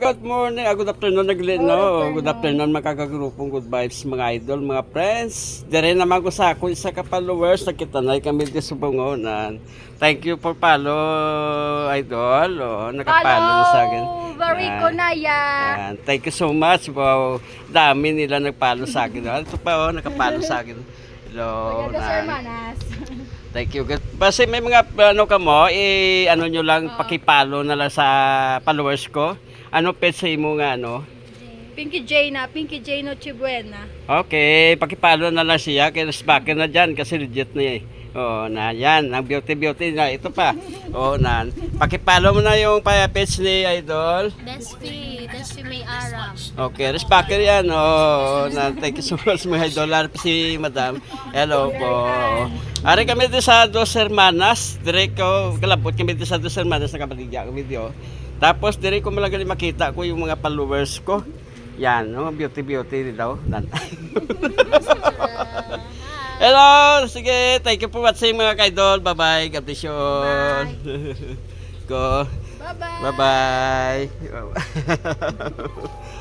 Good morning, good afternoon, good afternoon mga kakagrupong good vibes, mga idol, mga friends. Dire naman ko sa ako, isa ka followers, nakita na kami di subungonan. Thank you for follow, idol. Nakapalo na sa akin. Very ko na yan. Yan. Thank you so much. Wow, dami nila nagpalo sa akin. Ito pa, nakapalo sa akin. Hello. Sir Manas. Thank you. Kasi may mga ano ka mo, ano nyo lang, pakipalo na lang sa followers ko. Ano pwede mo nga ano? Pinky J no Chibuena. Okay, pakipalo na lang siya. Kaya backer na dyan kasi legit na eh. Oo, na yan. Ang beauty na. Ito pa. Oo, na. Pakipalo mo na yung page ni Idol. Despi May Aram. Okay, respect yan. Oo, na. Thank you so much mga Idol. Si Madam. Hello po. Ari kami dito sa Dos Hermanas. Direct ko, kalabot kami dito sa Dos Hermanas na kapaligya ko video. Tapos direct ko malagali makita ko yung mga followers ko. Yan, no? Beauty daw. Hello, sige, thank you for watching mga kaidol. Bye-bye, God bless you all. Go. Bye-bye. Bye-bye.